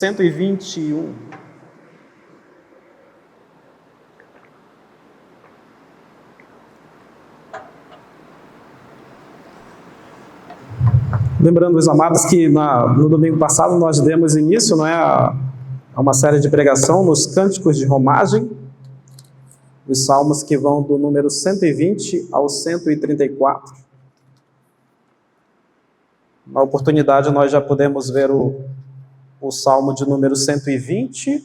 121. Lembrando, meus amados, que no domingo passado nós demos início, a uma série de pregação nos cânticos de romagem, os salmos que vão do número 120 ao 134. Na oportunidade nós já podemos ver o salmo de número 120.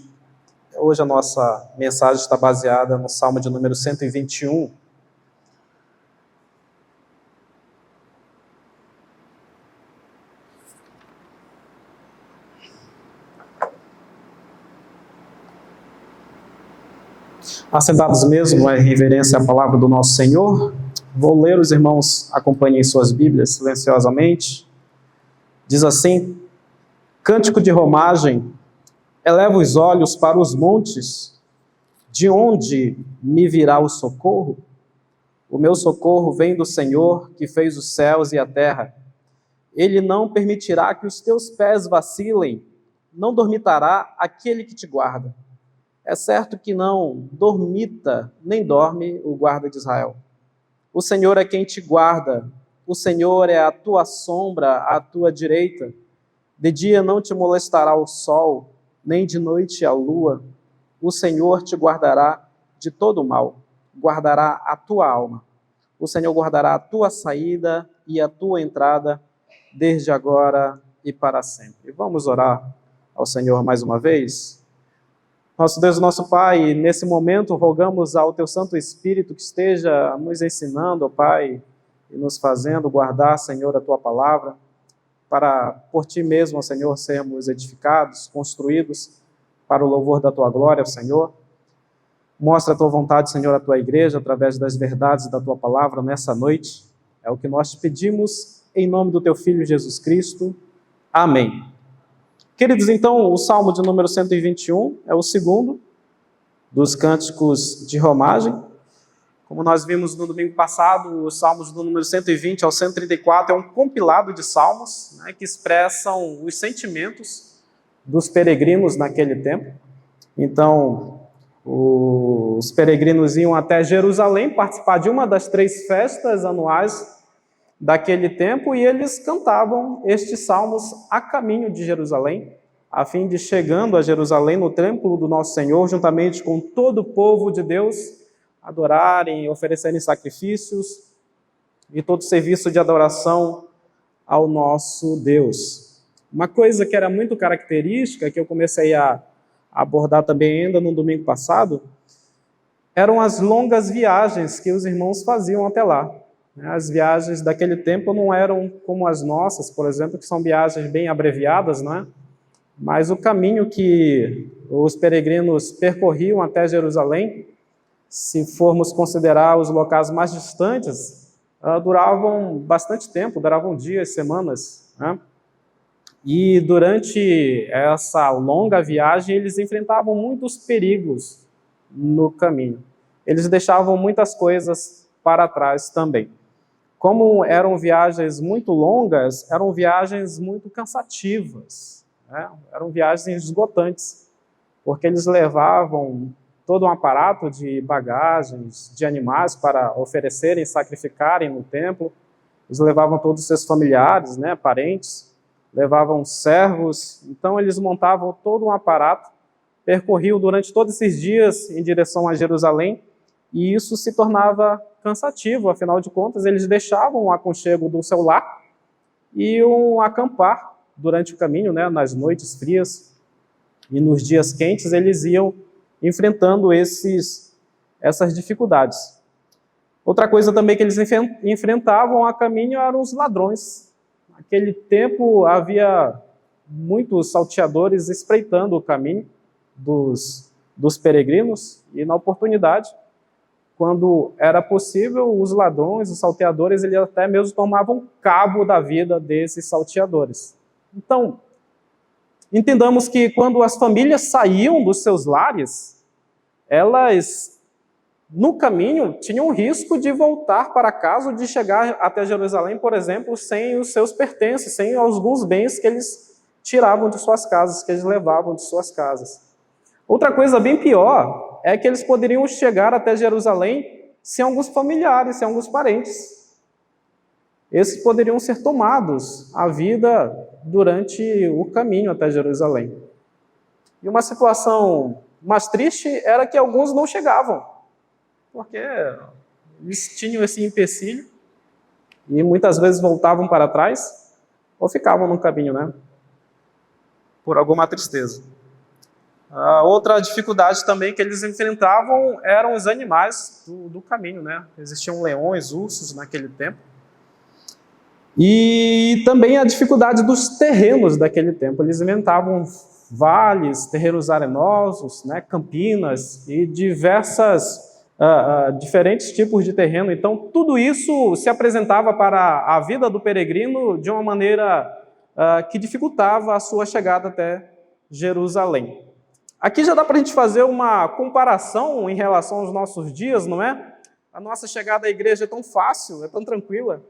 Hoje a nossa mensagem está baseada no salmo de número 121. Assentados mesmo, em reverência à palavra do nosso Senhor, vou ler, os irmãos acompanhem suas Bíblias silenciosamente. Diz assim: Cântico de romagem, eleva os olhos para os montes, de onde me virá o socorro? O meu socorro vem do Senhor, que fez os céus e a terra. Ele não permitirá que os teus pés vacilem, não dormitará aquele que te guarda. É certo que não dormita, nem dorme o guarda de Israel. O Senhor é quem te guarda, o Senhor é a tua sombra à tua direita. De dia não te molestará o sol, nem de noite a lua. O Senhor te guardará de todo o mal, guardará a tua alma. O Senhor guardará a tua saída e a tua entrada, desde agora e para sempre. Vamos orar ao Senhor mais uma vez? Nosso Deus, nosso Pai, nesse momento rogamos ao Teu Santo Espírito que esteja nos ensinando, ó Pai, e nos fazendo guardar, Senhor, a Tua palavra, para por Ti mesmo, ó Senhor, sermos edificados, construídos para o louvor da Tua glória, ó Senhor. Mostra a Tua vontade, Senhor, à Tua igreja, através das verdades da Tua palavra nessa noite. É o que nós te pedimos, em nome do Teu Filho Jesus Cristo. Amém. Queridos, então, o Salmo de número 121 é o segundo dos cânticos de romagem. Como nós vimos no domingo passado, os Salmos do número 120 ao 134 é um compilado de salmos, que expressam os sentimentos dos peregrinos naquele tempo. Então, os peregrinos iam até Jerusalém participar de uma das 3 festas anuais daquele tempo, e eles cantavam estes salmos a caminho de Jerusalém, a fim de, chegando a Jerusalém, no templo do nosso Senhor, juntamente com todo o povo de Deus, adorarem, oferecerem sacrifícios e todo serviço de adoração ao nosso Deus. Uma coisa que era muito característica, que eu comecei a abordar também ainda no domingo passado, eram as longas viagens que os irmãos faziam até lá. As viagens daquele tempo não eram como as nossas, por exemplo, que são viagens bem abreviadas, mas o caminho que os peregrinos percorriam até Jerusalém, se formos considerar os locais mais distantes, duravam bastante tempo, duravam dias, semanas. E durante essa longa viagem, eles enfrentavam muitos perigos no caminho. Eles deixavam muitas coisas para trás também. Como eram viagens muito longas, eram viagens muito cansativas, eram viagens esgotantes, porque eles levavam todo um aparato de bagagens, de animais para oferecerem, sacrificarem no templo. Eles levavam todos os seus familiares, parentes, levavam servos. Então eles montavam todo um aparato, percorriam durante todos esses dias em direção a Jerusalém, e isso se tornava cansativo, afinal de contas, eles deixavam o aconchego do seu lar e iam acampar durante o caminho, nas noites frias e nos dias quentes, eles iam enfrentando essas dificuldades. Outra coisa também que eles enfrentavam a caminho eram os ladrões. Naquele tempo havia muitos salteadores espreitando o caminho dos peregrinos, e na oportunidade, quando era possível, os ladrões, os salteadores, eles até mesmo tomavam cabo da vida desses salteadores. Então, entendamos que quando as famílias saíam dos seus lares, elas, no caminho, tinham o risco de voltar para casa, de chegar até Jerusalém, por exemplo, sem os seus pertences, sem alguns bens que eles tiravam de suas casas, que eles levavam de suas casas. Outra coisa bem pior é que eles poderiam chegar até Jerusalém sem alguns familiares, sem alguns parentes. Esses poderiam ser tomados à vida durante o caminho até Jerusalém. E uma situação mais triste era que alguns não chegavam, porque eles tinham esse empecilho e muitas vezes voltavam para trás ou ficavam no caminho, né? Por alguma tristeza. A outra dificuldade também que eles enfrentavam eram os animais do caminho, né? Existiam leões, ursos naquele tempo. E também a dificuldade dos terrenos daquele tempo. Eles inventavam vales, terrenos arenosos, né? Campinas e diferentes tipos de terreno. Então, tudo isso se apresentava para a vida do peregrino de uma maneira que dificultava a sua chegada até Jerusalém. Aqui já dá para a gente fazer uma comparação em relação aos nossos dias, não é? A nossa chegada à igreja é tão fácil, é tão tranquila,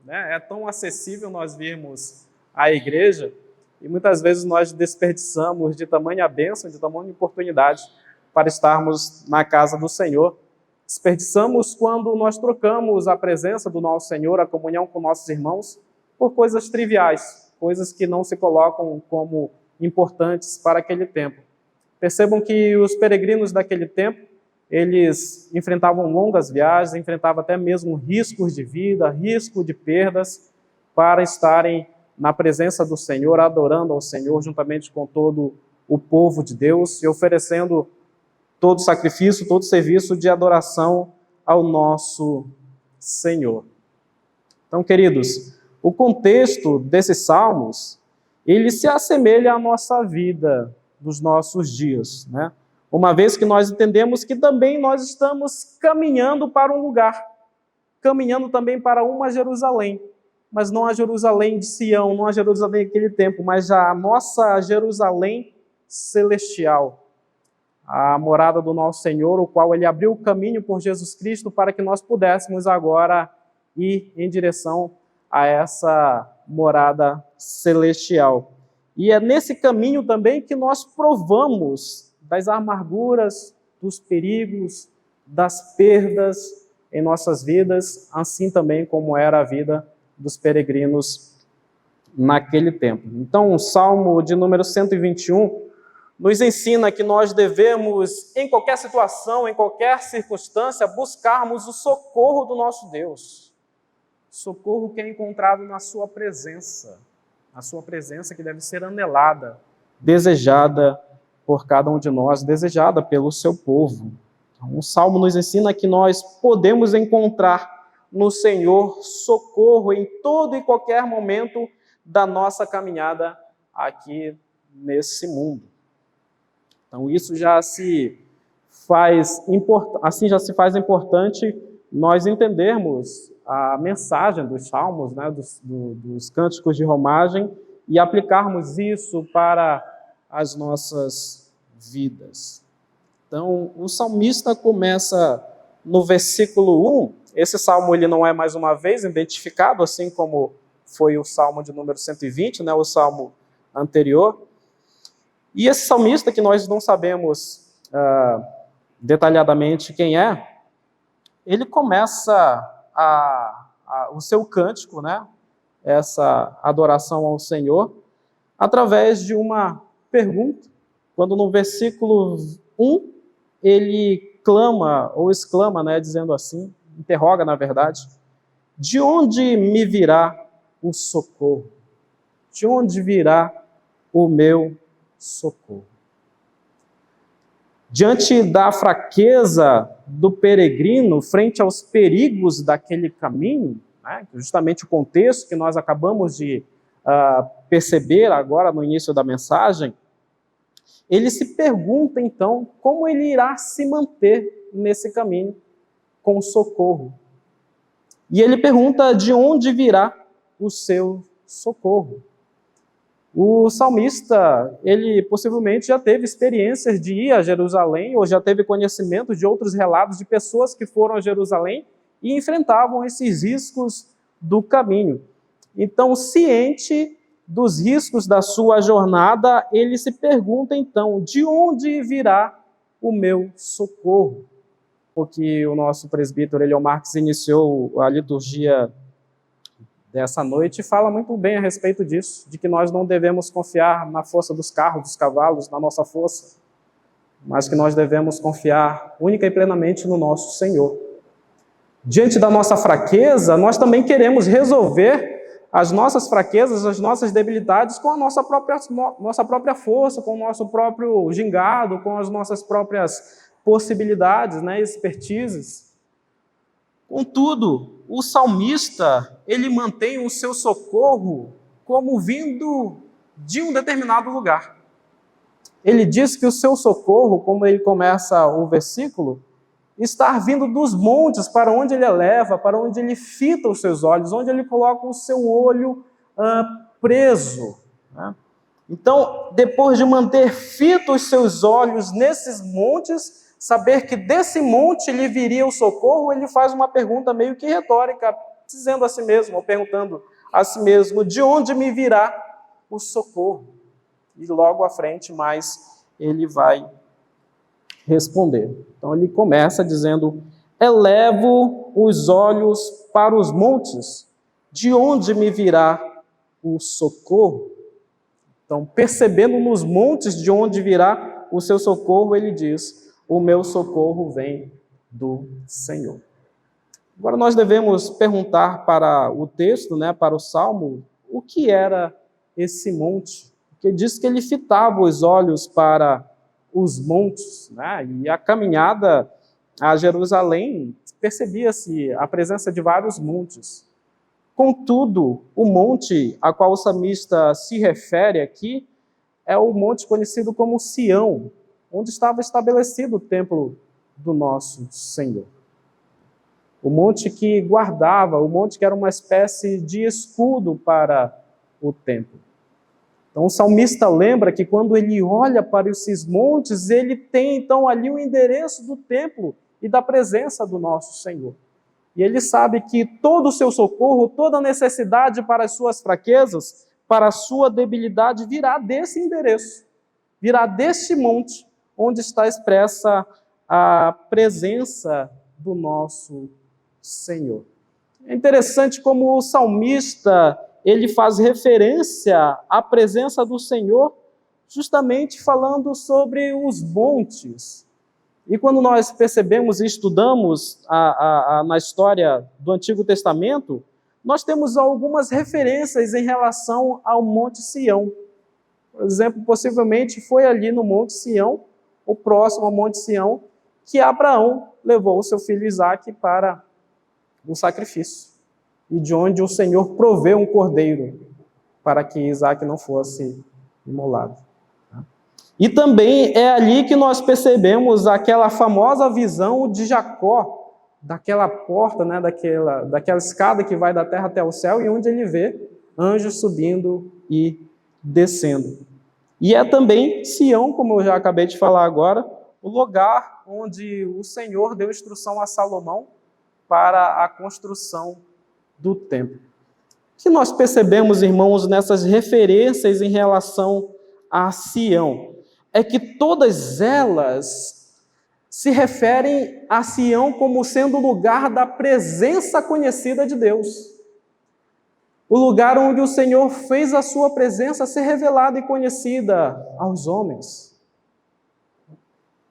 né? É tão acessível nós virmos à igreja e muitas vezes nós desperdiçamos de tamanha bênção, de tamanha oportunidade para estarmos na casa do Senhor. Desperdiçamos quando nós trocamos a presença do nosso Senhor, a comunhão com nossos irmãos, por coisas triviais, coisas que não se colocam como importantes para aquele tempo. Percebam que os peregrinos daquele tempo, eles enfrentavam longas viagens, enfrentavam até mesmo riscos de vida, risco de perdas, para estarem na presença do Senhor, adorando ao Senhor, juntamente com todo o povo de Deus, e oferecendo todo sacrifício, todo serviço de adoração ao nosso Senhor. Então, queridos, o contexto desses salmos, ele se assemelha à nossa vida dos nossos dias, né? Uma vez que nós entendemos que também nós estamos caminhando para um lugar, caminhando também para uma Jerusalém, mas não a Jerusalém de Sião, não a Jerusalém daquele tempo, mas a nossa Jerusalém celestial, a morada do nosso Senhor, o qual Ele abriu o caminho por Jesus Cristo para que nós pudéssemos agora ir em direção a essa morada celestial. E é nesse caminho também que nós provamos das amarguras, dos perigos, das perdas em nossas vidas, assim também como era a vida dos peregrinos naquele tempo. Então, o Salmo de número 121 nos ensina que nós devemos, em qualquer situação, em qualquer circunstância, buscarmos o socorro do nosso Deus. Socorro que é encontrado na sua presença. A sua presença que deve ser anelada, desejada por cada um de nós, desejada pelo seu povo. Então, o Salmo nos ensina que nós podemos encontrar no Senhor socorro em todo e qualquer momento da nossa caminhada aqui nesse mundo. Então, isso já se faz importante nós entendermos a mensagem dos salmos, né, dos cânticos de romagem, e aplicarmos isso para as nossas vidas. Então, o salmista começa no versículo 1. Esse salmo ele não é mais uma vez identificado, assim como foi o salmo de número 120, né, o salmo anterior. E esse salmista, que nós não sabemos detalhadamente quem é, ele começa o seu cântico, né, essa adoração ao Senhor, através de uma pergunta, quando no versículo 1 ele clama ou exclama, né, dizendo assim, interroga na verdade, de onde me virá o socorro? De onde virá o meu socorro? Diante da fraqueza do peregrino, frente aos perigos daquele caminho, né, justamente o contexto que nós acabamos de perceber agora no início da mensagem, ele se pergunta então como ele irá se manter nesse caminho com socorro. E ele pergunta de onde virá o seu socorro. O salmista, ele possivelmente já teve experiências de ir a Jerusalém, ou já teve conhecimento de outros relatos de pessoas que foram a Jerusalém e enfrentavam esses riscos do caminho. Então, ciente dos riscos da sua jornada, ele se pergunta então, de onde virá o meu socorro? Porque o nosso presbítero Eliel Marques iniciou a liturgia dessa noite e fala muito bem a respeito disso, de que nós não devemos confiar na força dos carros, dos cavalos, na nossa força, mas que nós devemos confiar única e plenamente no nosso Senhor. Diante da nossa fraqueza, nós também queremos resolver as nossas fraquezas, as nossas debilidades com a nossa própria força, com o nosso próprio gingado, com as nossas próprias possibilidades, expertises. Contudo, o salmista, ele mantém o seu socorro como vindo de um determinado lugar. Ele diz que o seu socorro, como ele começa o versículo, está vindo dos montes, para onde ele eleva, para onde ele fita os seus olhos, onde ele coloca o seu olho preso. Então, depois de manter fitos os seus olhos nesses montes, saber que desse monte lhe viria o socorro, ele faz uma pergunta meio que retórica, dizendo a si mesmo, ou perguntando a si mesmo, de onde me virá o socorro? E logo à frente, mais ele vai responder. Então ele começa dizendo, elevo os olhos para os montes, de onde me virá o socorro? Então, percebendo nos montes de onde virá o seu socorro, ele diz, o meu socorro vem do Senhor. Agora nós devemos perguntar para o texto, para o Salmo, o que era esse monte? Porque diz que ele fitava os olhos para os montes, e a caminhada a Jerusalém percebia-se a presença de vários montes. Contudo, o monte a qual o salmista se refere aqui é o monte conhecido como Sião, onde estava estabelecido o templo do nosso Senhor. O monte que guardava, o monte que era uma espécie de escudo para o templo. Então o salmista lembra que quando ele olha para esses montes, ele tem então ali o endereço do templo e da presença do nosso Senhor. E ele sabe que todo o seu socorro, toda a necessidade para as suas fraquezas, para a sua debilidade, virá desse endereço, virá deste monte, onde está expressa a presença do nosso Senhor. É interessante como o salmista, ele faz referência à presença do Senhor, justamente falando sobre os montes. E quando nós percebemos e estudamos na história do Antigo Testamento, nós temos algumas referências em relação ao Monte Sião. Por exemplo, possivelmente foi ali no Monte Sião, ou próximo ao Monte Sião, que Abraão levou o seu filho Isaque para o sacrifício. E de onde o Senhor proveu um cordeiro para que Isaque não fosse imolado. E também é ali que nós percebemos aquela famosa visão de Jacó, daquela porta, daquela escada que vai da terra até o céu, e onde ele vê anjos subindo e descendo. E é também Sião, como eu já acabei de falar agora, o lugar onde o Senhor deu instrução a Salomão para a construção do templo. O que nós percebemos, irmãos, nessas referências em relação a Sião? É que todas elas se referem a Sião como sendo o lugar da presença conhecida de Deus. O lugar onde o Senhor fez a sua presença ser revelada e conhecida aos homens.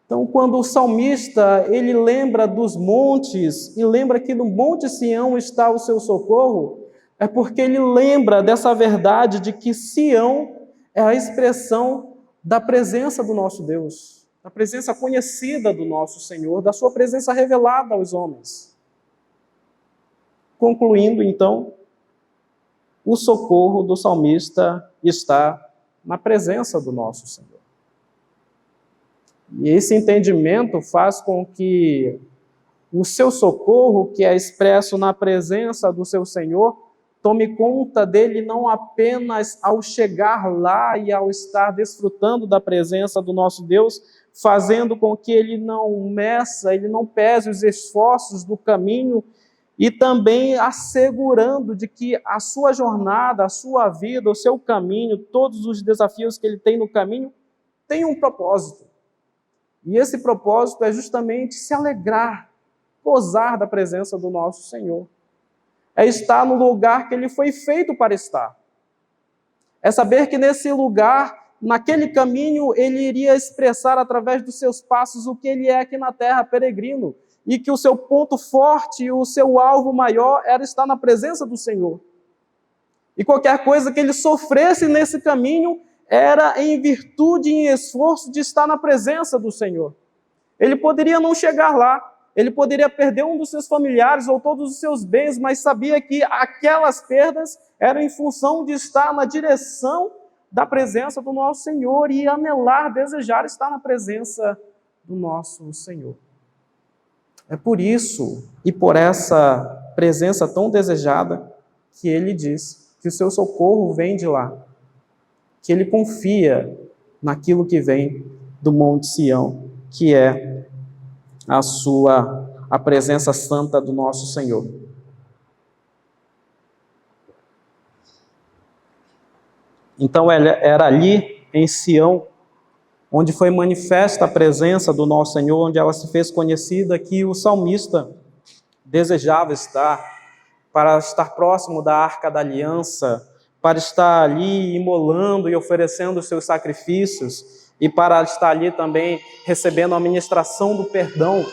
Então, quando o salmista, ele lembra dos montes, e lembra que no Monte Sião está o seu socorro, é porque ele lembra dessa verdade de que Sião é a expressão da presença do nosso Deus, da presença conhecida do nosso Senhor, da sua presença revelada aos homens. Concluindo, então, o socorro do salmista está na presença do nosso Senhor. E esse entendimento faz com que o seu socorro, que é expresso na presença do seu Senhor, tome conta dele não apenas ao chegar lá e ao estar desfrutando da presença do nosso Deus, fazendo com que ele não meça, ele não pese os esforços do caminho e também assegurando de que a sua jornada, a sua vida, o seu caminho, todos os desafios que ele tem no caminho, tem um propósito. E esse propósito é justamente se alegrar, gozar da presença do nosso Senhor. É estar no lugar que ele foi feito para estar. É saber que nesse lugar, naquele caminho, ele iria expressar através dos seus passos o que ele é aqui na terra, peregrino, e que o seu ponto forte, o seu alvo maior era estar na presença do Senhor. E qualquer coisa que ele sofresse nesse caminho era em virtude e em esforço de estar na presença do Senhor. Ele poderia não chegar lá, ele poderia perder um dos seus familiares ou todos os seus bens, mas sabia que aquelas perdas eram em função de estar na direção da presença do nosso Senhor e anelar, desejar estar na presença do nosso Senhor. É por isso e por essa presença tão desejada que ele diz que o seu socorro vem de lá, que ele confia naquilo que vem do Monte Sião, que é a presença santa do nosso Senhor. Então era ali em Sião, onde foi manifesta a presença do nosso Senhor, onde ela se fez conhecida, que o salmista desejava estar, para estar próximo da Arca da Aliança, para estar ali imolando e oferecendo os seus sacrifícios, e para estar ali também recebendo a ministração do perdão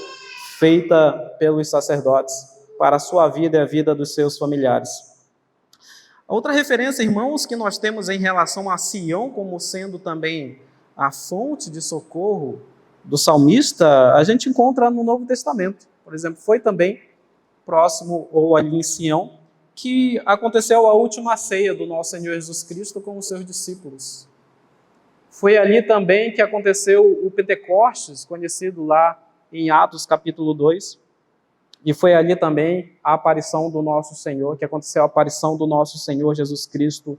feita pelos sacerdotes para a sua vida e a vida dos seus familiares. A outra referência, irmãos, que nós temos em relação a Sião como sendo também a fonte de socorro do salmista, a gente encontra no Novo Testamento. Por exemplo, foi também próximo ou ali em Sião que aconteceu a última ceia do nosso Senhor Jesus Cristo com os seus discípulos. Foi ali também que aconteceu o Pentecostes, conhecido lá em Atos capítulo 2, e foi ali também a aparição do nosso Senhor, que aconteceu a aparição do nosso Senhor Jesus Cristo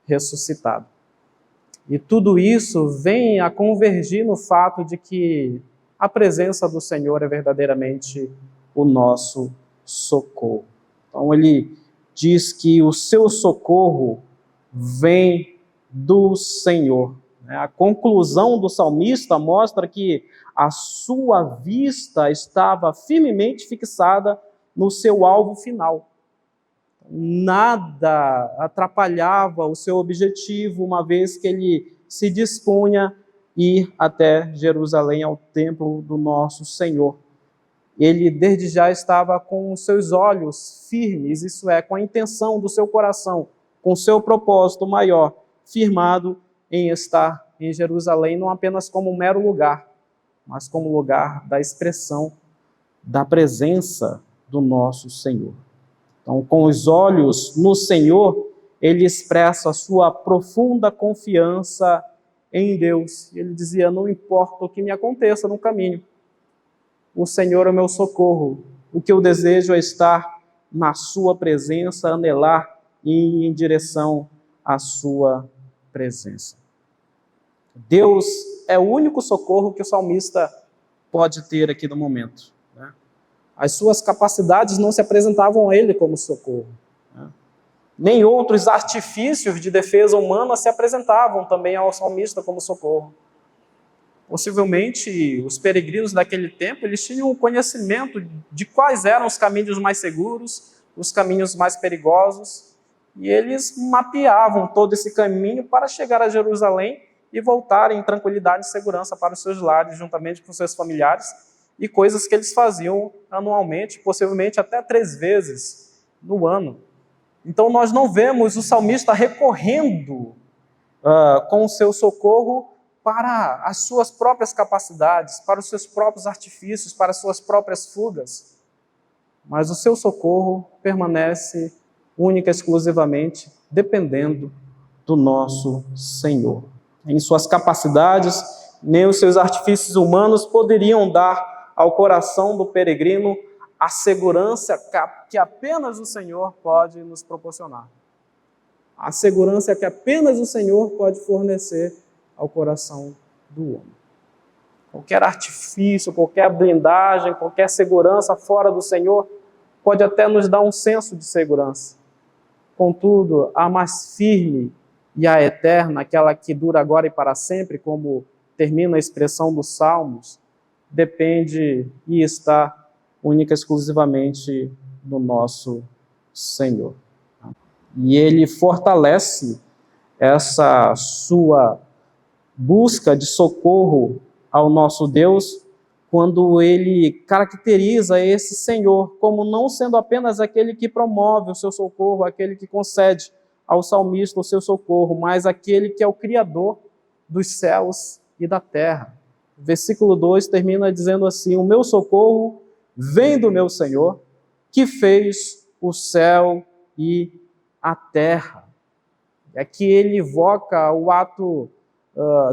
ressuscitado. E tudo isso vem a convergir no fato de que a presença do Senhor é verdadeiramente o nosso socorro. Então ele diz que o seu socorro vem do Senhor. A conclusão do salmista mostra que a sua vista estava firmemente fixada no seu alvo final. Nada atrapalhava o seu objetivo, uma vez que ele se dispunha a ir até Jerusalém, ao templo do nosso Senhor. Ele desde já estava com os seus olhos firmes, isso é, com a intenção do seu coração, com o seu propósito maior, firmado em estar em Jerusalém, não apenas como um mero lugar, mas como lugar da expressão da presença do nosso Senhor. Então, com os olhos no Senhor, ele expressa a sua profunda confiança em Deus. Ele dizia, não importa o que me aconteça no caminho, o Senhor é o meu socorro. O que eu desejo é estar na sua presença, anelar e ir em direção à sua presença. Deus é o único socorro que o salmista pode ter aqui no momento. As suas capacidades não se apresentavam a ele como socorro. Nem outros artifícios de defesa humana se apresentavam também ao salmista como socorro. Possivelmente, os peregrinos daquele tempo, eles tinham o conhecimento de quais eram os caminhos mais seguros, os caminhos mais perigosos, e eles mapeavam todo esse caminho para chegar a Jerusalém e voltar em tranquilidade e segurança para os seus lares, juntamente com seus familiares, e coisas que eles faziam anualmente, possivelmente até 3 vezes no ano. Então nós não vemos o salmista recorrendo com o seu socorro para as suas próprias capacidades, para os seus próprios artifícios, para as suas próprias fugas. Mas o seu socorro permanece única e exclusivamente dependendo do nosso Senhor. Em suas capacidades, nem os seus artifícios humanos poderiam dar ao coração do peregrino a segurança que apenas o Senhor pode nos proporcionar. A segurança que apenas o Senhor pode fornecer ao coração do homem. Qualquer artifício, qualquer blindagem, qualquer segurança fora do Senhor pode até nos dar um senso de segurança. Contudo, a mais firme e a eterna, aquela que dura agora e para sempre, como termina a expressão dos Salmos, depende e está única e exclusivamente no nosso Senhor. E Ele fortalece essa sua busca de socorro ao nosso Deus quando Ele caracteriza esse Senhor como não sendo apenas aquele que promove o seu socorro, aquele que concede ao salmista o seu socorro, mas aquele que é o Criador dos céus e da terra. O versículo 2 termina dizendo assim: o meu socorro vem do meu Senhor, que fez o céu e a terra. É que ele evoca o ato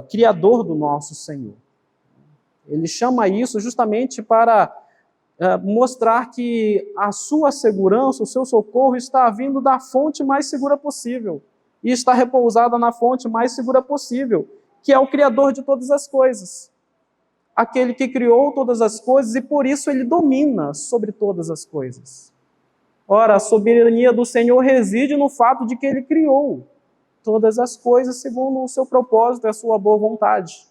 criador do nosso Senhor. Ele chama isso justamente para mostrar que a sua segurança, o seu socorro está vindo da fonte mais segura possível e está repousada na fonte mais segura possível, que é o Criador de todas as coisas. Aquele que criou todas as coisas e por isso ele domina sobre todas as coisas. Ora, a soberania do Senhor reside no fato de que ele criou todas as coisas segundo o seu propósito e a sua boa vontade.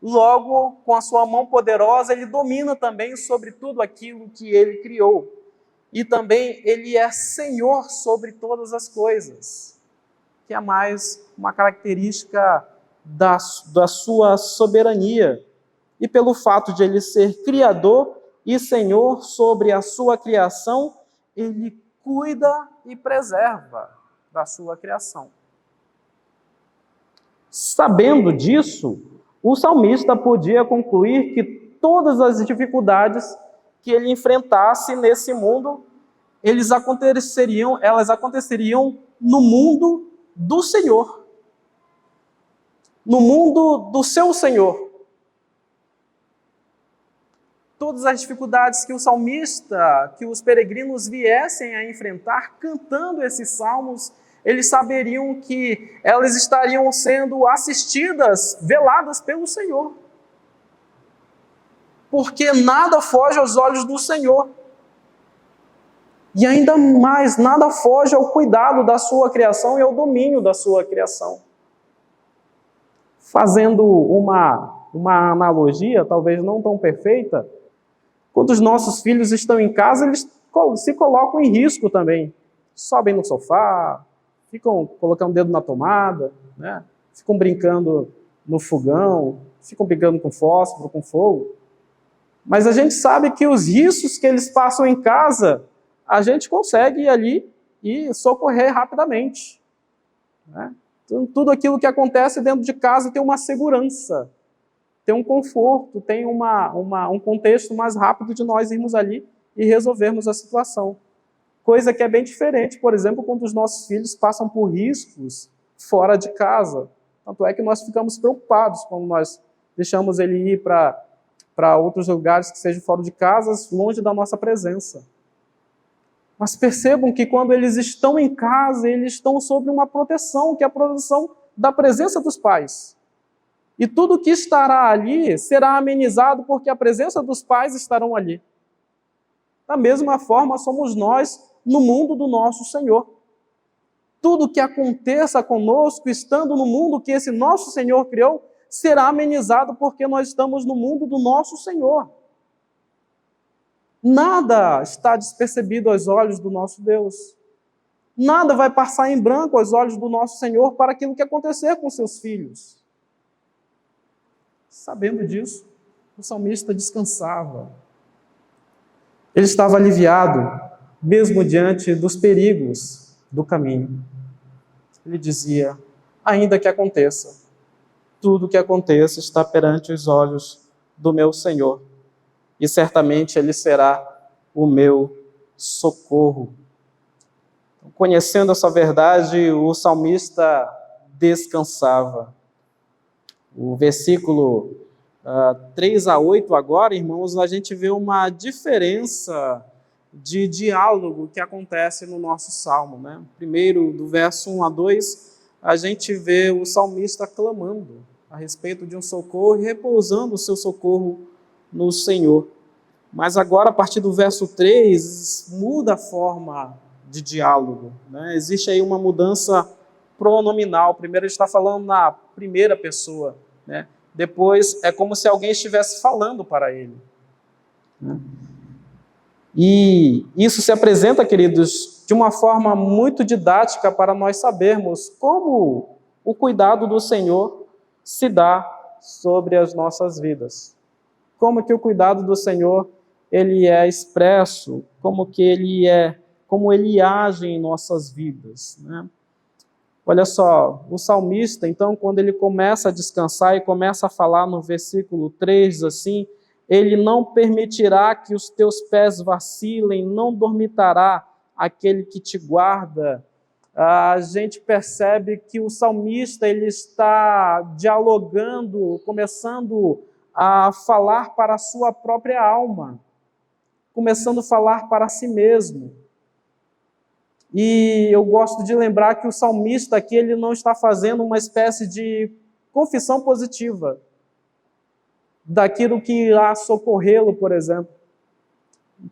Logo, com a sua mão poderosa, ele domina também sobre tudo aquilo que ele criou. E também ele é Senhor sobre todas as coisas, que é mais uma característica da sua soberania. E pelo fato de ele ser Criador e Senhor sobre a sua criação, ele cuida e preserva da sua criação. Sabendo disso, o salmista podia concluir que todas as dificuldades que ele enfrentasse nesse mundo, elas aconteceriam no mundo do Senhor, no mundo do seu Senhor. Todas as dificuldades que o salmista, que os peregrinos viessem a enfrentar cantando esses salmos, eles saberiam que elas estariam sendo assistidas, veladas pelo Senhor. Porque nada foge aos olhos do Senhor. E ainda mais, nada foge ao cuidado da sua criação e ao domínio da sua criação. Fazendo uma analogia, talvez não tão perfeita, quando os nossos filhos estão em casa, eles se colocam em risco também. Sobem no sofá, ficam colocando o dedo na tomada, né? Ficam brincando no fogão, ficam brigando com fósforo, com fogo. Mas a gente sabe que os riscos que eles passam em casa, a gente consegue ir ali e socorrer rapidamente, né? Então, tudo aquilo que acontece dentro de casa tem uma segurança, tem um conforto, tem um contexto mais rápido de nós irmos ali e resolvermos a situação. Coisa que é bem diferente, por exemplo, quando os nossos filhos passam por riscos fora de casa. Tanto é que nós ficamos preocupados quando nós deixamos ele ir para outros lugares que sejam fora de casa, longe da nossa presença. Mas percebam que quando eles estão em casa, eles estão sob uma proteção, que é a proteção da presença dos pais. E tudo que estará ali será amenizado porque a presença dos pais estarão ali. Da mesma forma, somos nós no mundo do nosso Senhor. Tudo que aconteça conosco, estando no mundo que esse nosso Senhor criou, será amenizado porque nós estamos no mundo do nosso Senhor. Nada está despercebido aos olhos do nosso Deus. Nada vai passar em branco aos olhos do nosso Senhor para aquilo que acontecer com seus filhos. Sabendo disso, o salmista descansava. Ele estava aliviado, mesmo diante dos perigos do caminho. Ele dizia: ainda que aconteça, tudo que aconteça está perante os olhos do meu Senhor, e certamente Ele será o meu socorro. Conhecendo essa verdade, o salmista descansava. O versículo 3 a 8 agora, irmãos, a gente vê uma diferença de diálogo que acontece no nosso salmo, né? Primeiro, do verso 1 a 2, a gente vê o salmista clamando a respeito de um socorro e repousando o seu socorro no Senhor. Mas agora, a partir do verso 3, muda a forma de diálogo, né? Existe aí uma mudança pronominal. Primeiro ele está falando na primeira pessoa, né? Depois é como se alguém estivesse falando para ele, né? E isso se apresenta, queridos, de uma forma muito didática para nós sabermos como o cuidado do Senhor se dá sobre as nossas vidas. Como que o cuidado do Senhor ele é expresso, como ele age em nossas vidas, né? Olha só, o salmista, então, quando ele começa a descansar e começa a falar no versículo 3, assim, ele não permitirá que os teus pés vacilem, não dormitará aquele que te guarda. A gente percebe que o salmista ele está dialogando, começando a falar para a sua própria alma, começando a falar para si mesmo. E eu gosto de lembrar que o salmista aqui ele não está fazendo uma espécie de confissão positiva daquilo que irá socorrê-lo, por exemplo.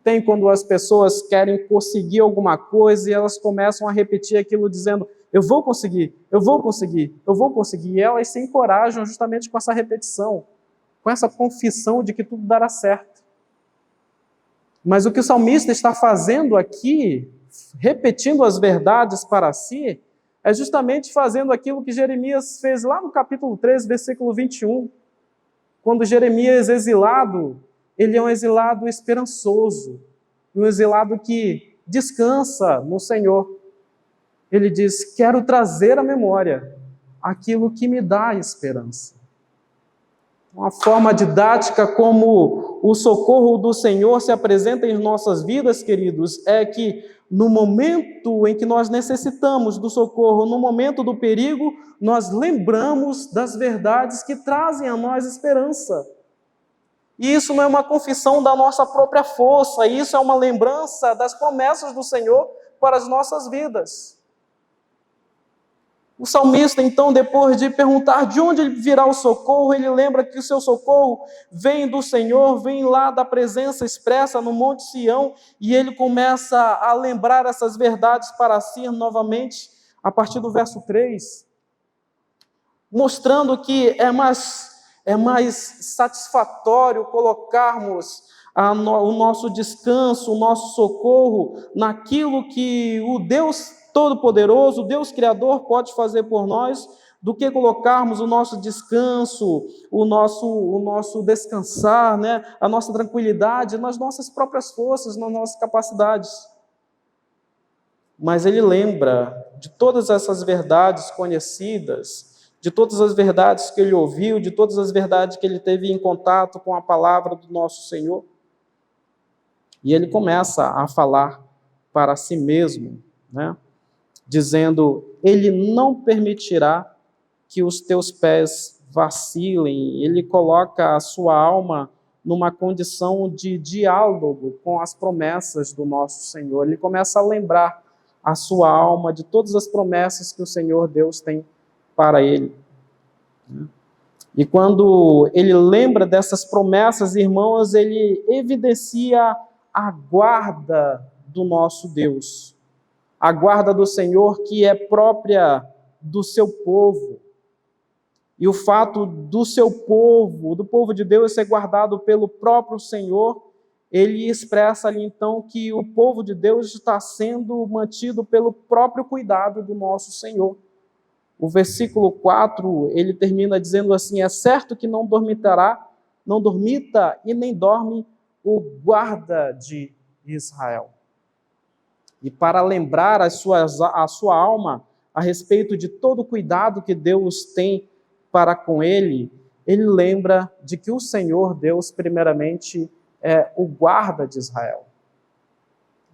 Tem quando as pessoas querem conseguir alguma coisa e elas começam a repetir aquilo dizendo: eu vou conseguir, eu vou conseguir, eu vou conseguir. E elas se encorajam justamente com essa repetição, com essa confissão de que tudo dará certo. Mas o que o salmista está fazendo aqui, repetindo as verdades para si, é justamente fazendo aquilo que Jeremias fez lá no capítulo 3, versículo 21. Quando Jeremias é exilado, ele é um exilado esperançoso, um exilado que descansa no Senhor. Ele diz: quero trazer à memória aquilo que me dá esperança. Uma forma didática como o socorro do Senhor se apresenta em nossas vidas, queridos, é que no momento em que nós necessitamos do socorro, no momento do perigo, nós lembramos das verdades que trazem a nós esperança. E isso não é uma confissão da nossa própria força, isso é uma lembrança das promessas do Senhor para as nossas vidas. O salmista, então, depois de perguntar de onde virá o socorro, ele lembra que o seu socorro vem do Senhor, vem lá da presença expressa no Monte Sião, e ele começa a lembrar essas verdades para si novamente, a partir do verso 3, mostrando que é mais satisfatório colocarmos o nosso descanso, o nosso socorro naquilo que o Deus Todo-Poderoso, Deus Criador pode fazer por nós, do que colocarmos o nosso descanso, o nosso descansar, né, a nossa tranquilidade nas nossas próprias forças, nas nossas capacidades. Mas ele lembra de todas essas verdades conhecidas, de todas as verdades que ele ouviu, de todas as verdades que ele teve em contato com a palavra do nosso Senhor. E ele começa a falar para si mesmo, né? Dizendo: ele não permitirá que os teus pés vacilem. Ele coloca a sua alma numa condição de diálogo com as promessas do nosso Senhor. Ele começa a lembrar a sua alma de todas as promessas que o Senhor Deus tem para ele. E quando ele lembra dessas promessas, irmãos, ele evidencia a guarda do nosso Deus, a guarda do Senhor que é própria do seu povo. E o fato do seu povo, do povo de Deus, ser guardado pelo próprio Senhor, ele expressa ali então que o povo de Deus está sendo mantido pelo próprio cuidado do nosso Senhor. O versículo 4, ele termina dizendo assim: é certo que não dormita e nem dorme o guarda de Israel. E para lembrar a sua alma a respeito de todo o cuidado que Deus tem para com ele, ele lembra de que o Senhor Deus, primeiramente, é o guarda de Israel.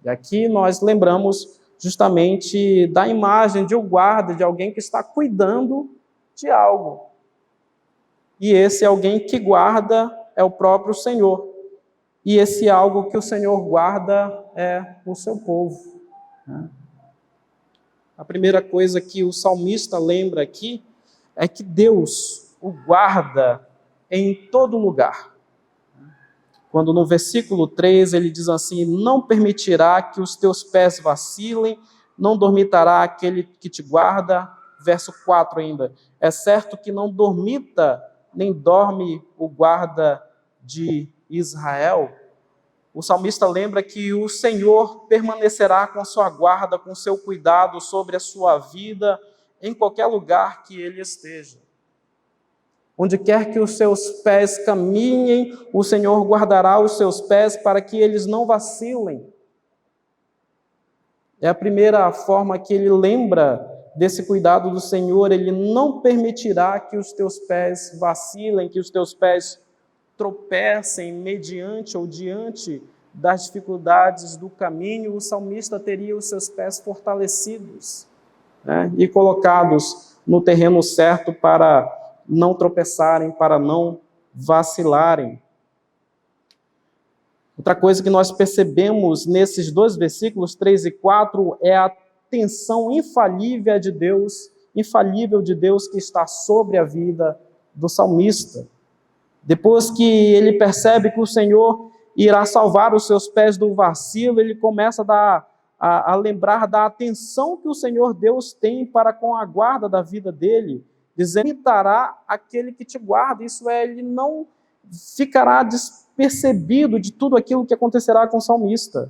E aqui nós lembramos justamente da imagem de um guarda, de alguém que está cuidando de algo. E esse alguém que guarda é o próprio Senhor. E esse algo que o Senhor guarda é o seu povo. A primeira coisa que o salmista lembra aqui é que Deus o guarda em todo lugar. quando no versículo 3 ele diz assim: não permitirá que os teus pés vacilem, não dormitará aquele que te guarda. Verso 4 ainda: é certo que não dormita, nem dorme o guarda de Israel. O salmista lembra que o Senhor permanecerá com sua guarda, com seu cuidado sobre a sua vida, em qualquer lugar que ele esteja. Onde quer que os seus pés caminhem, o Senhor guardará os seus pés para que eles não vacilem. É a primeira forma que ele lembra desse cuidado do Senhor. Ele não permitirá que os teus pés vacilem, que os teus pés tropecem mediante ou diante das dificuldades do caminho. O salmista teria os seus pés fortalecidos, né, e colocados no terreno certo para não tropeçarem, para não vacilarem. Outra coisa que nós percebemos nesses dois versículos, 3 e 4, é a atenção infalível de Deus que está sobre a vida do salmista. Depois que ele percebe que o Senhor irá salvar os seus pés do vacilo, ele começa a lembrar da atenção que o Senhor Deus tem para com a guarda da vida dele, dizendo: imitará aquele que te guarda. Isso é, ele não ficará despercebido de tudo aquilo que acontecerá com o salmista.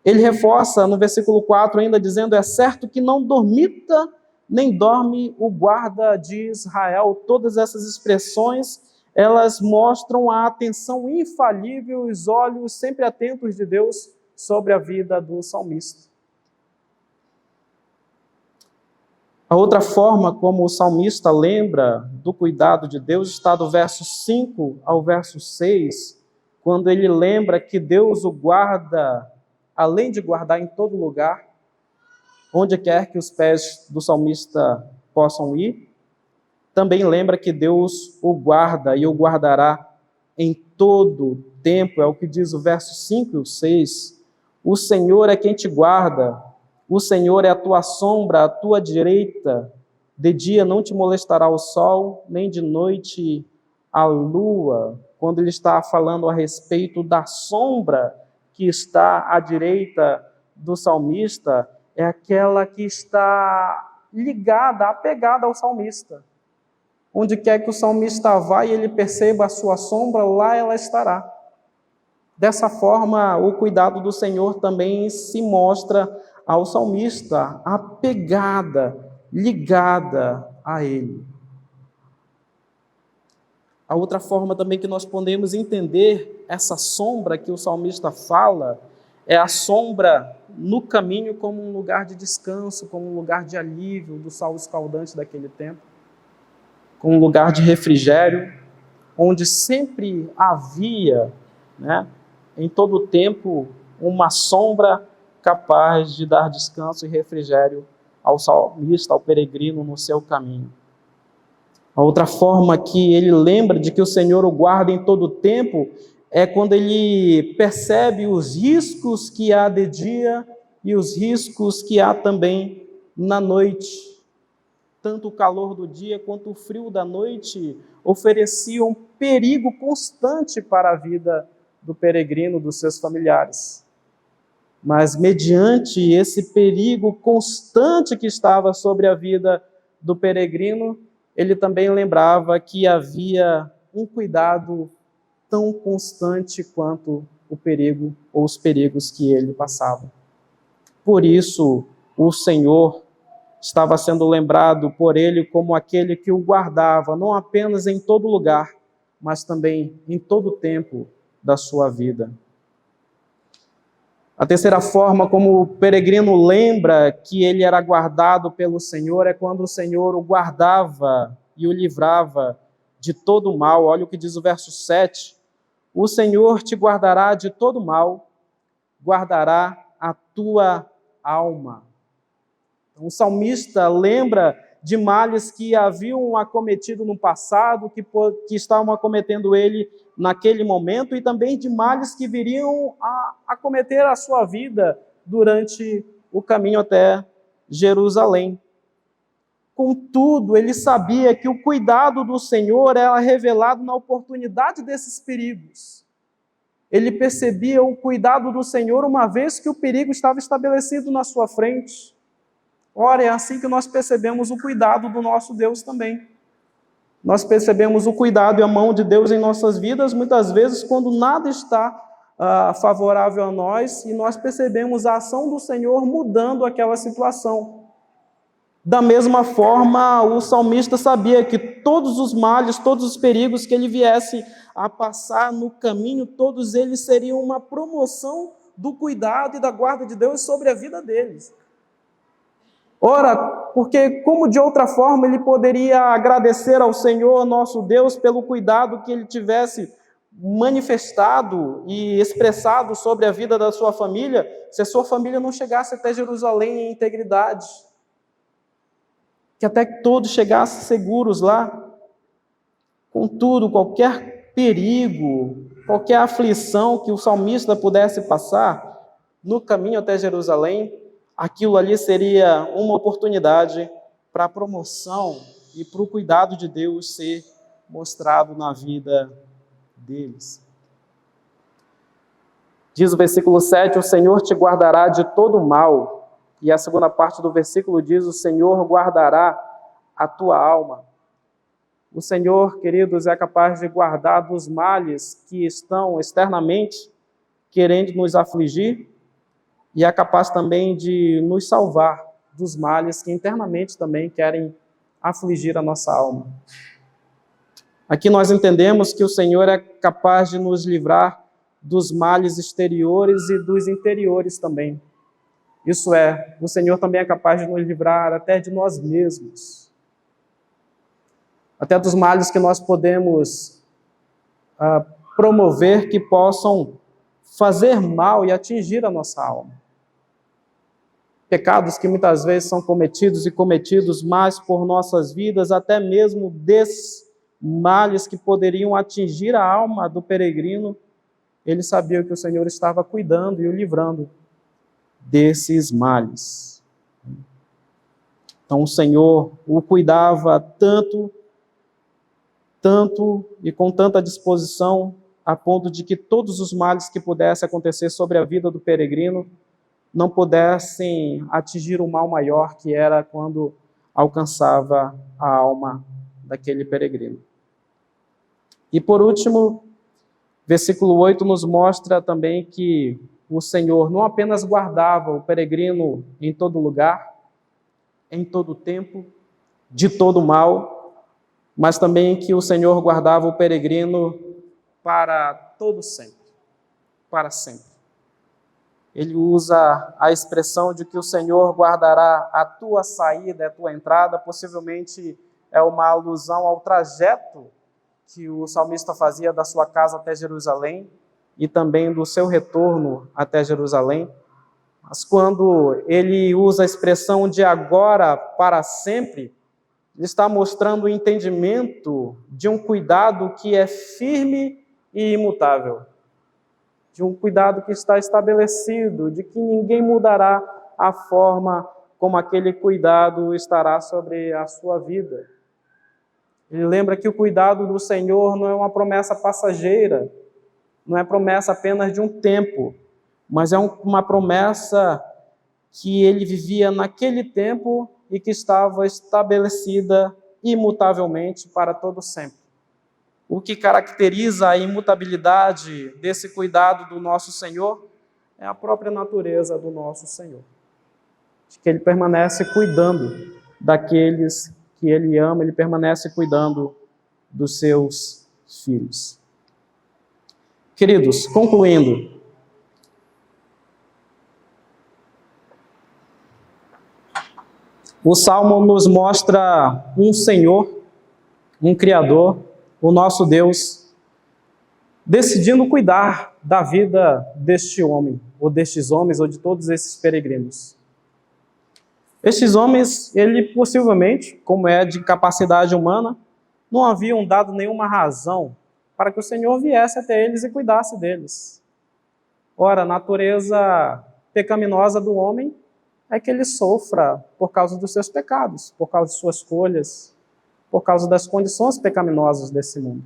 Ele reforça no versículo 4 ainda dizendo: é certo que não dormita, nem dorme o guarda de Israel. Todas essas expressões, elas mostram a atenção infalível, os olhos sempre atentos de Deus sobre a vida do salmista. A outra forma como o salmista lembra do cuidado de Deus está do verso 5 ao verso 6, quando ele lembra que Deus o guarda, além de guardar em todo lugar, onde quer que os pés do salmista possam ir, também lembra que Deus o guarda e o guardará em todo tempo. É o que diz o verso 5 e o 6. O Senhor é quem te guarda, o Senhor é a tua sombra, à tua direita. De dia não te molestará o sol, nem de noite a lua. Quando ele está falando a respeito da sombra que está à direita do salmista, é aquela que está ligada, apegada ao salmista. Onde quer que o salmista vá e ele perceba a sua sombra, lá ela estará. Dessa forma, o cuidado do Senhor também se mostra ao salmista, apegada, ligada a ele. A outra forma também que nós podemos entender essa sombra que o salmista fala é a sombra no caminho como um lugar de descanso, como um lugar de alívio do sol escaldante daquele tempo, como um lugar de refrigério, onde sempre havia, né, em todo o tempo, uma sombra capaz de dar descanso e refrigério ao salmista, ao peregrino no seu caminho. A outra forma que ele lembra de que o Senhor o guarda em todo o tempo é quando ele percebe os riscos que há de dia e os riscos que há também na noite. Tanto o calor do dia quanto o frio da noite ofereciam perigo constante para a vida do peregrino, dos seus familiares. Mas mediante esse perigo constante que estava sobre a vida do peregrino, ele também lembrava que havia um cuidado tão constante quanto o perigo ou os perigos que ele passava. Por isso, o Senhor estava sendo lembrado por ele como aquele que o guardava, não apenas em todo lugar, mas também em todo o tempo da sua vida. A terceira forma como o peregrino lembra que ele era guardado pelo Senhor é quando o Senhor o guardava e o livrava de todo o mal. Olha o que diz o verso 7. O Senhor te guardará de todo mal, guardará a tua alma. Então, o salmista lembra de males que haviam acometido no passado, que estavam acometendo ele naquele momento, e também de males que viriam a acometer a sua vida durante o caminho até Jerusalém. Contudo, ele sabia que o cuidado do Senhor era revelado na oportunidade desses perigos. ele percebia o cuidado do Senhor, uma vez que o perigo estava estabelecido na sua frente. Ora, é assim que nós percebemos o cuidado do nosso Deus também. Nós percebemos o cuidado e a mão de Deus em nossas vidas, muitas vezes, quando nada está favorável a nós, e nós percebemos a ação do Senhor mudando aquela situação. Da mesma forma, o salmista sabia que todos os males, todos os perigos que ele viesse a passar no caminho, todos eles seriam uma promoção do cuidado e da guarda de Deus sobre a vida deles. Ora, porque como de outra forma ele poderia agradecer ao Senhor, nosso Deus, pelo cuidado que ele tivesse manifestado e expressado sobre a vida da sua família, se a sua família não chegasse até Jerusalém em integridade? Que até que todos chegassem seguros lá. Contudo, qualquer perigo, qualquer aflição que o salmista pudesse passar no caminho até Jerusalém, aquilo ali seria uma oportunidade para a promoção e para o cuidado de Deus ser mostrado na vida deles. Diz o versículo 7, o Senhor te guardará de todo mal. E a segunda parte do versículo diz, o Senhor guardará a tua alma. O Senhor, queridos, é capaz de guardar dos males que estão externamente querendo nos afligir, e é capaz também de nos salvar dos males que internamente também querem afligir a nossa alma. Aqui nós entendemos que o Senhor é capaz de nos livrar dos males exteriores e dos interiores também. Isso é, o Senhor também é capaz de nos livrar até de nós mesmos. Até dos males que nós podemos promover que possam fazer mal e atingir a nossa alma. Pecados que muitas vezes são cometidos e cometidos mais por nossas vidas, até mesmo desses males que poderiam atingir a alma do peregrino, ele sabia que o Senhor estava cuidando e o livrando desses males. Então o Senhor o cuidava tanto e com tanta disposição, a ponto de que todos os males que pudessem acontecer sobre a vida do peregrino não pudessem atingir o mal maior, que era quando alcançava a alma daquele peregrino. E por último, versículo 8 nos mostra também que o Senhor não apenas guardava o peregrino em todo lugar, em todo tempo, de todo mal, mas também que o Senhor guardava o peregrino para todo sempre, para sempre. Ele usa a expressão de que o Senhor guardará a tua saída, a tua entrada, possivelmente é uma alusão ao trajeto que o salmista fazia da sua casa até Jerusalém e também do seu retorno até Jerusalém. Mas quando ele usa a expressão de agora para sempre, ele está mostrando o entendimento de um cuidado que é firme e imutável, de um cuidado que está estabelecido, de que ninguém mudará a forma como aquele cuidado estará sobre a sua vida. Ele lembra que o cuidado do Senhor não é uma promessa passageira, não é promessa apenas de um tempo, mas é uma promessa que ele vivia naquele tempo e que estava estabelecida imutavelmente para todo sempre. O que caracteriza a imutabilidade desse cuidado do nosso Senhor é a própria natureza do nosso Senhor. De que Ele permanece cuidando daqueles que Ele ama, Ele permanece cuidando dos seus filhos. Queridos, concluindo, o Salmo nos mostra um Senhor, um Criador, o nosso Deus, decidindo cuidar da vida deste homem, ou destes homens, ou de todos esses peregrinos. Estes homens, ele possivelmente, como é de capacidade humana, não haviam dado nenhuma razão para que o Senhor viesse até eles e cuidasse deles. Ora, a natureza pecaminosa do homem é que ele sofra por causa dos seus pecados, por causa de suas escolhas, por causa das condições pecaminosas desse mundo.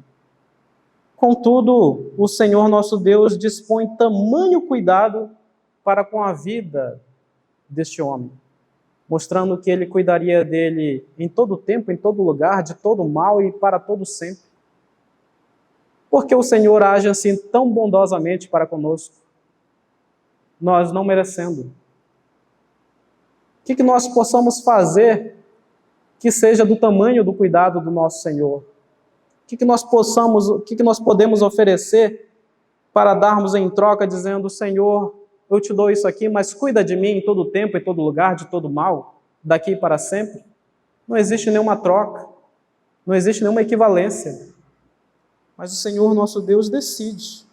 Contudo, o Senhor nosso Deus dispõe tamanho cuidado para com a vida deste homem, mostrando que ele cuidaria dele em todo tempo, em todo lugar, de todo mal e para todo sempre. Porque o Senhor age assim tão bondosamente para conosco, nós não merecendo. O que nós possamos fazer que seja do tamanho do cuidado do nosso Senhor? O que nós podemos oferecer para darmos em troca, dizendo: Senhor, eu te dou isso aqui, mas cuida de mim em todo tempo, em todo lugar, de todo mal, daqui para sempre? Não existe nenhuma troca, não existe nenhuma equivalência. Mas o Senhor nosso Deus decide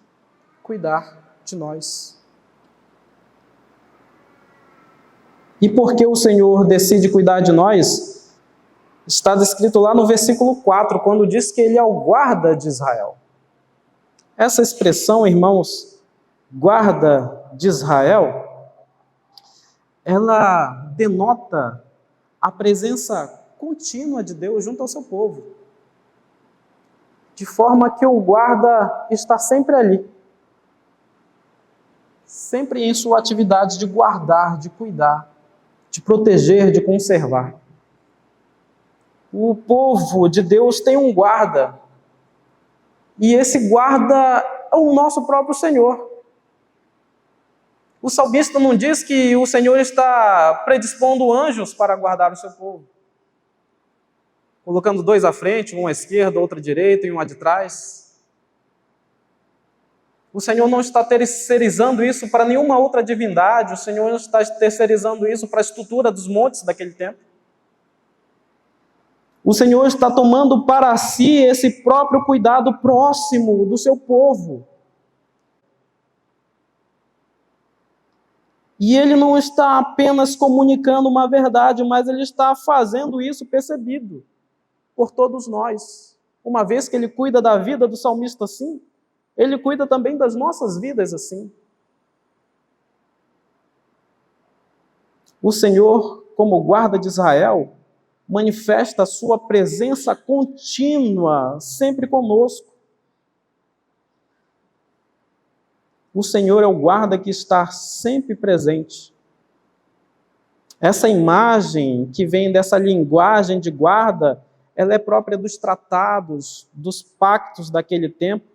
cuidar de nós. E porque o Senhor decide cuidar de nós, está descrito lá no versículo 4, quando diz que Ele é o guarda de Israel. Essa expressão, irmãos, guarda de Israel, ela denota a presença contínua de Deus junto ao seu povo. De forma que o guarda está sempre ali, sempre em sua atividade de guardar, de cuidar, de proteger, de conservar. O povo de Deus tem um guarda, e esse guarda é o nosso próprio Senhor. O salmista não diz que o Senhor está predispondo anjos para guardar o seu povo, colocando 2 à frente, um à esquerda, outro à direita e um à de trás. O Senhor não está terceirizando isso para nenhuma outra divindade, o Senhor não está terceirizando isso para a estrutura dos montes daquele tempo. O Senhor está tomando para si esse próprio cuidado próximo do seu povo. E Ele não está apenas comunicando uma verdade, mas Ele está fazendo isso percebido por todos nós. Uma vez que Ele cuida da vida do salmista assim, Ele cuida também das nossas vidas assim. O Senhor, como guarda de Israel, manifesta a sua presença contínua, sempre conosco. O Senhor é o guarda que está sempre presente. Essa imagem que vem dessa linguagem de guarda, ela é própria dos tratados, dos pactos daquele tempo,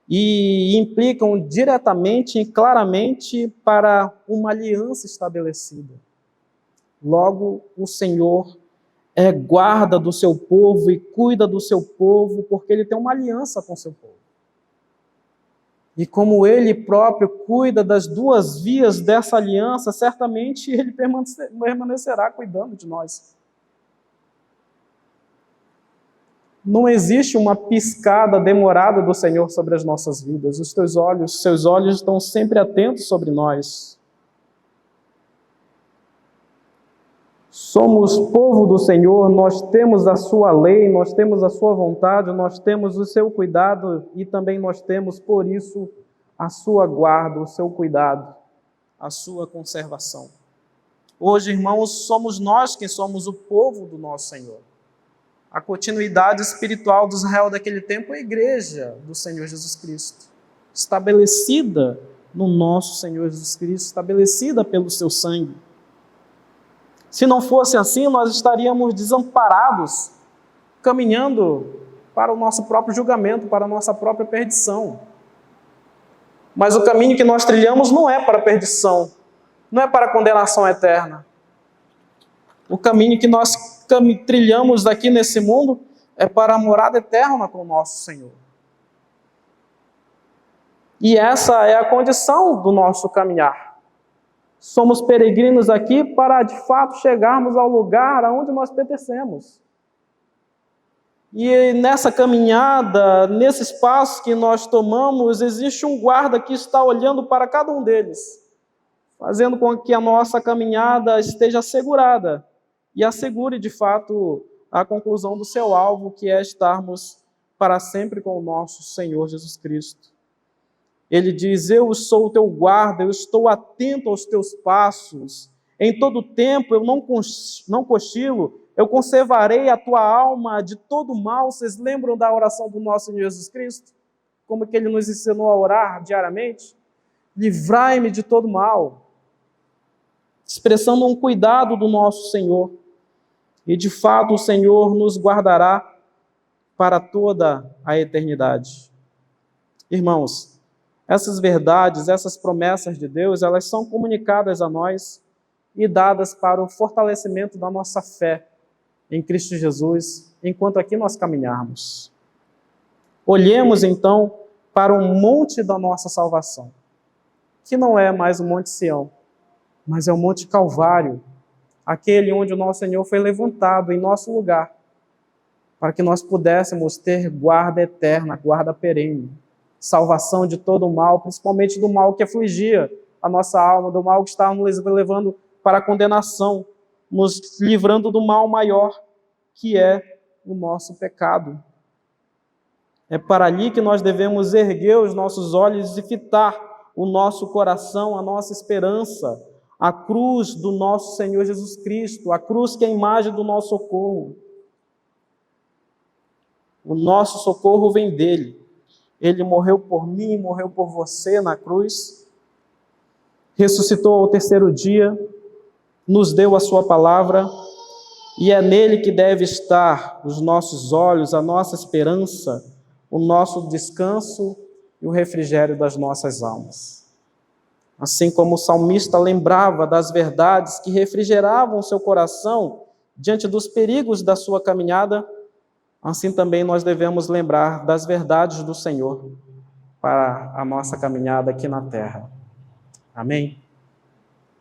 e implicam diretamente e claramente para uma aliança estabelecida. Logo, o Senhor é guarda do seu povo e cuida do seu povo, porque Ele tem uma aliança com o seu povo. E como Ele próprio cuida das 2 vias dessa aliança, certamente Ele permanecerá cuidando de nós. Não existe uma piscada demorada do Senhor sobre as nossas vidas. Os seus olhos estão sempre atentos sobre nós. Somos povo do Senhor, nós temos a sua lei, nós temos a sua vontade, nós temos o seu cuidado e também nós temos, por isso, a sua guarda, o seu cuidado, a sua conservação. Hoje, irmãos, somos nós quem somos o povo do nosso Senhor. A continuidade espiritual do Israel daquele tempo é a igreja do Senhor Jesus Cristo, estabelecida no nosso Senhor Jesus Cristo, estabelecida pelo seu sangue. Se não fosse assim, nós estaríamos desamparados, caminhando para o nosso próprio julgamento, para a nossa própria perdição. Mas o caminho que nós trilhamos não é para a perdição, não é para a condenação eterna. O caminho que nós trilhamos aqui nesse mundo é para a morada eterna com o nosso Senhor. E essa é a condição do nosso caminhar. Somos peregrinos aqui para, de fato, chegarmos ao lugar aonde nós pertencemos. E nessa caminhada, nesses passos que nós tomamos, existe um guarda que está olhando para cada um deles, fazendo com que a nossa caminhada esteja assegurada e assegure, de fato, a conclusão do seu alvo, que é estarmos para sempre com o nosso Senhor Jesus Cristo. Ele diz: eu sou o teu guarda, eu estou atento aos teus passos. Em todo tempo eu não cochilo, eu conservarei a tua alma de todo mal. Vocês lembram da oração do nosso Senhor Jesus Cristo? Como que Ele nos ensinou a orar diariamente? Livrai-me de todo mal. Expressando um cuidado do nosso Senhor. E de fato o Senhor nos guardará para toda a eternidade. Irmãos, essas verdades, essas promessas de Deus, elas são comunicadas a nós e dadas para o fortalecimento da nossa fé em Cristo Jesus, enquanto aqui nós caminharmos. Olhemos então para o monte da nossa salvação, que não é mais o Monte Sião, mas é o Monte Calvário, aquele onde o nosso Senhor foi levantado em nosso lugar, para que nós pudéssemos ter guarda eterna, guarda perene, salvação de todo o mal, principalmente do mal que afligia a nossa alma, do mal que estava nos levando para a condenação, nos livrando do mal maior, que é o nosso pecado. É para ali que nós devemos erguer os nossos olhos e fitar o nosso coração, a nossa esperança, a cruz do nosso Senhor Jesus Cristo, a cruz que é a imagem do nosso socorro. O nosso socorro vem dele. Ele morreu por mim, morreu por você na cruz, ressuscitou ao terceiro dia, nos deu a sua palavra, e é nele que deve estar os nossos olhos, a nossa esperança, o nosso descanso e o refrigério das nossas almas. Assim como o salmista lembrava das verdades que refrigeravam seu coração diante dos perigos da sua caminhada, assim também nós devemos lembrar das verdades do Senhor para a nossa caminhada aqui na terra. Amém?